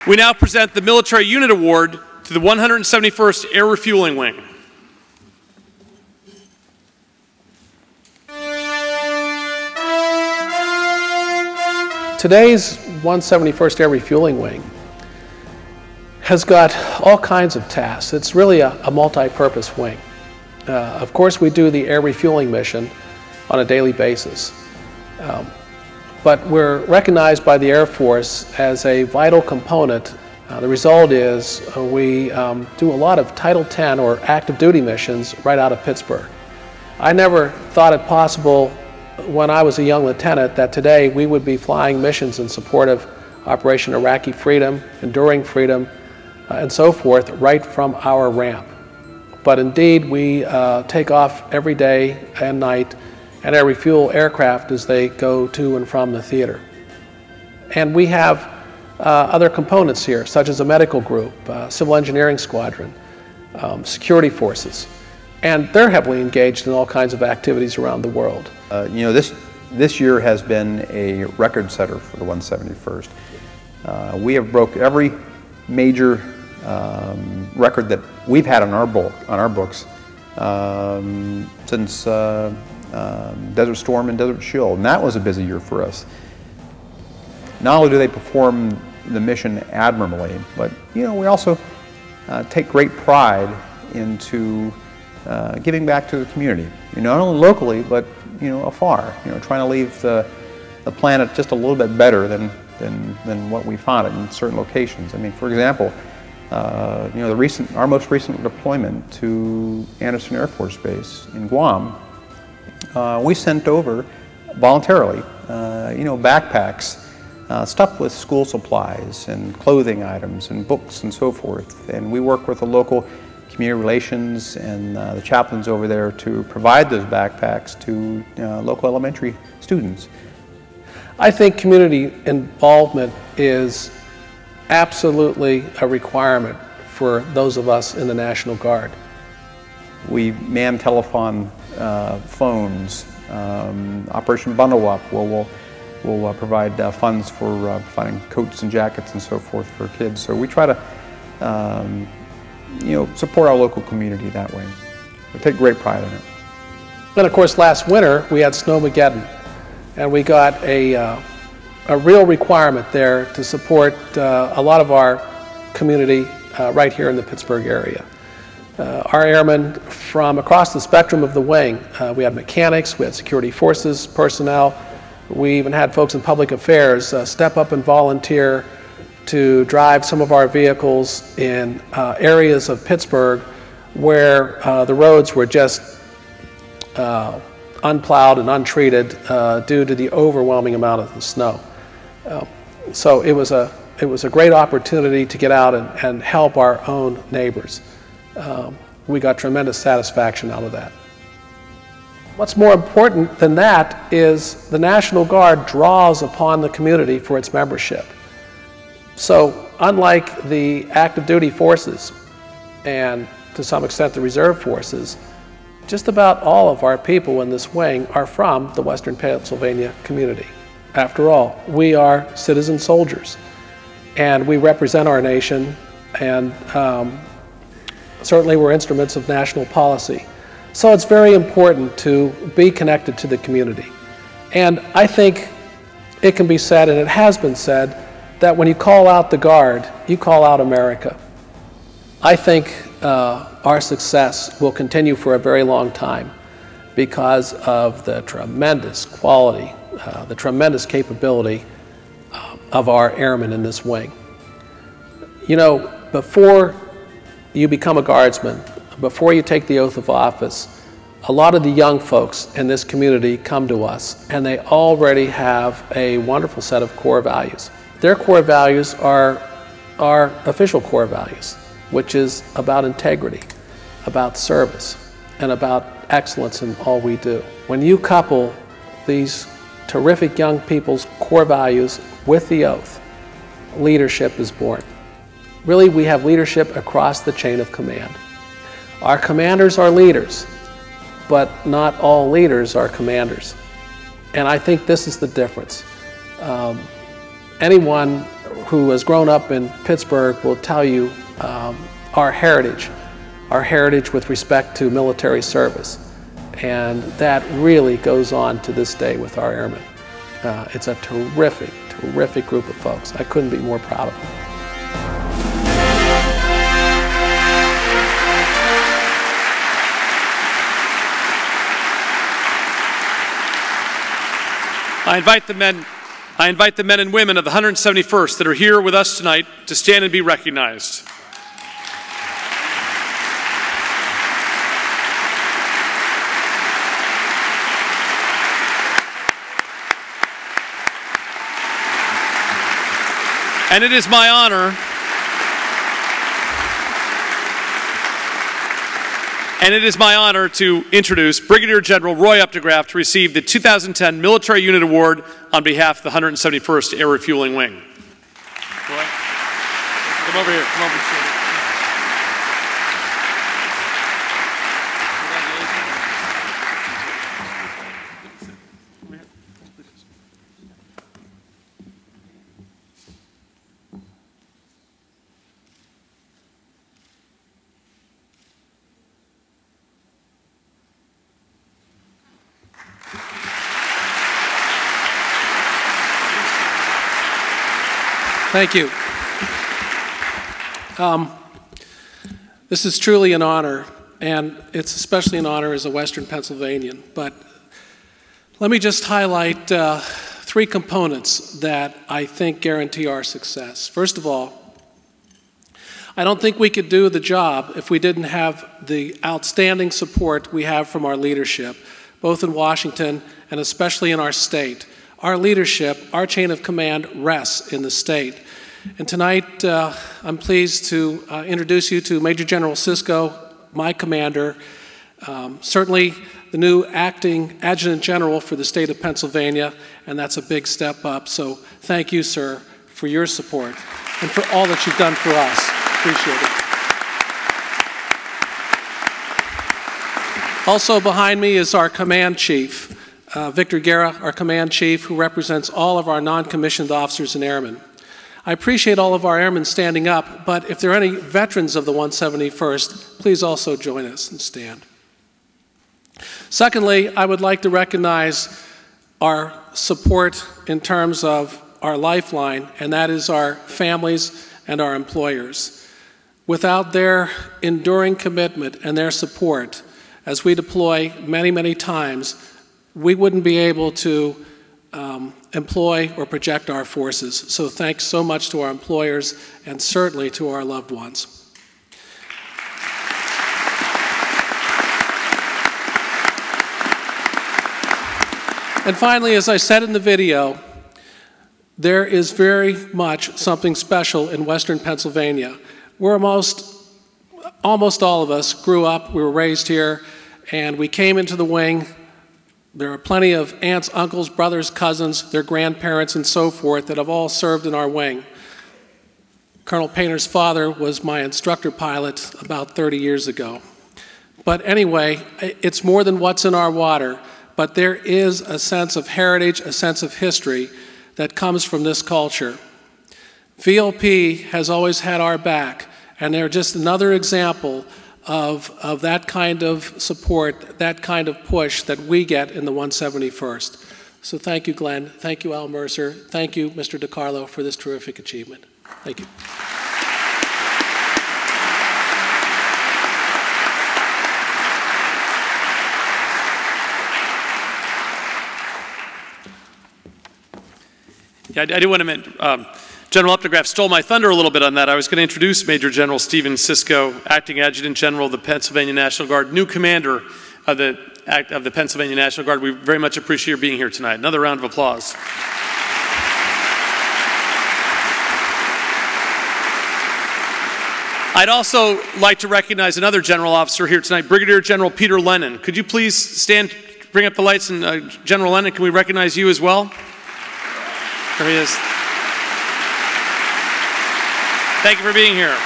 We now present the Military Unit Award to the 171st Air Refueling Wing. Today's 171st Air Refueling Wing has got all kinds of tasks. It's really a multi-purpose wing. Of course, we do the air refueling mission on a daily basis. But we're recognized by the Air Force as a vital component. The result is we do a lot of Title X or active duty missions right out of Pittsburgh. I never thought it possible when I was a young lieutenant that today we would be flying missions in support of Operation Iraqi Freedom, Enduring Freedom, and so forth right from our ramp. But indeed, we take off every day and night and air refuel aircraft as they go to and from the theater. And we have other components here, such as a medical group, civil engineering squadron, security forces, and they're heavily engaged in all kinds of activities around the world. You know, this year has been a record setter for the 171st. We have broke every major record that we've had on our books since Desert Storm and Desert Shield, and that was a busy year for us. Not only do they perform the mission admirably, but you know, we also take great pride into giving back to the community. You know, not only locally, but you know, afar. You know, trying to leave the planet just a little bit better than what we found it in certain locations. I mean, for example, you know, our most recent deployment to Anderson Air Force Base in Guam, we sent over voluntarily, you know, backpacks stuffed with school supplies and clothing items and books and so forth. And we work with the local community relations and the chaplains over there to provide those backpacks to local elementary students. I think community involvement is absolutely a requirement for those of us in the National Guard. We man telephone phones, Operation Bundle Up, where we'll provide funds for providing coats and jackets and so forth for kids. So we try to you know, support our local community that way. We take great pride in it. And of course, last winter we had Snowmageddon, and we got a real requirement there to support a lot of our community right here in the Pittsburgh area. Our airmen from across the spectrum of the wing, we had mechanics, we had security forces personnel, we even had folks in public affairs step up and volunteer to drive some of our vehicles in areas of Pittsburgh where the roads were just unplowed and untreated due to the overwhelming amount of the snow. So it was a great opportunity to get out and help our own neighbors. We got tremendous satisfaction out of that. What's more important than that is the National Guard draws upon the community for its membership. So unlike the active duty forces and to some extent the reserve forces, just about all of our people in this wing are from the Western Pennsylvania community. After all, we are citizen soldiers and we represent our nation, and certainly we're instruments of national policy. So it's very important to be connected to the community. And I think it can be said, and it has been said, that when you call out the Guard, you call out America. I think our success will continue for a very long time because of the tremendous quality, the tremendous capability of our airmen in this wing. You know, before you become a Guardsman, before you take the oath of office, a lot of the young folks in this community come to us and they already have a wonderful set of core values. Their core values are our official core values, which is about integrity, about service, and about excellence in all we do. When you couple these terrific young people's core values with the oath, leadership is born. Really, we have leadership across the chain of command. Our commanders are leaders, but not all leaders are commanders. And I think this is the difference. Anyone who has grown up in Pittsburgh will tell you our heritage with respect to military service. And that really goes on to this day with our airmen. It's a terrific, terrific group of folks. I couldn't be more proud of them. I invite the men and women of the 171st that are here with us tonight to stand and be recognized. And it is my honor to introduce Brigadier General Roy Updegraft to receive the 2010 Military Unit Award on behalf of the 171st Air Refueling Wing. Roy, come over here. Come over here. Thank you. This is truly an honor, and it's especially an honor as a Western Pennsylvanian. But let me just highlight three components that I think guarantee our success. First of all, I don't think we could do the job if we didn't have the outstanding support we have from our leadership, both in Washington and especially in our state. Our leadership, our chain of command rests in the state. And tonight, I'm pleased to introduce you to Major General Sisko, my commander, certainly the new acting adjutant general for the state of Pennsylvania, and that's a big step up. So thank you, sir, for your support and for all that you've done for us. Appreciate it. Also behind me is our command chief, Victor Guerra, our command chief, who represents all of our non-commissioned officers and airmen. I appreciate all of our airmen standing up, but if there are any veterans of the 171st, please also join us and stand. Secondly, I would like to recognize our support in terms of our lifeline, and that is our families and our employers. Without their enduring commitment and their support, as we deploy many, many times, we wouldn't be able to employ or project our forces. So thanks so much to our employers and certainly to our loved ones. And finally, as I said in the video, there is very much something special in Western Pennsylvania. We're almost all of us grew up, we were raised here, and we came into the wing. There are plenty of aunts, uncles, brothers, cousins, their grandparents, and so forth that have all served in our wing. Colonel Painter's father was my instructor pilot about 30 years ago. But anyway, it's more than what's in our water, but there is a sense of heritage, a sense of history that comes from this culture. VLP has always had our back, and they're just another example of that kind of support, that kind of push that we get in the 171st. So thank you, Glenn. Thank you, Al Mercer. Thank you, Mr. DiCarlo, for this terrific achievement. Thank you. Yeah, I do want to mention, General Updegraft stole my thunder a little bit on that. I was going to introduce Major General Stephen Sisko, Acting Adjutant General of the Pennsylvania National Guard, new commander of the Pennsylvania National Guard. We very much appreciate your being here tonight. Another round of applause. I'd also like to recognize another general officer here tonight, Brigadier General Peter Lennon. Could you please stand, bring up the lights, and General Lennon, can we recognize you as well? There he is. Thank you for being here.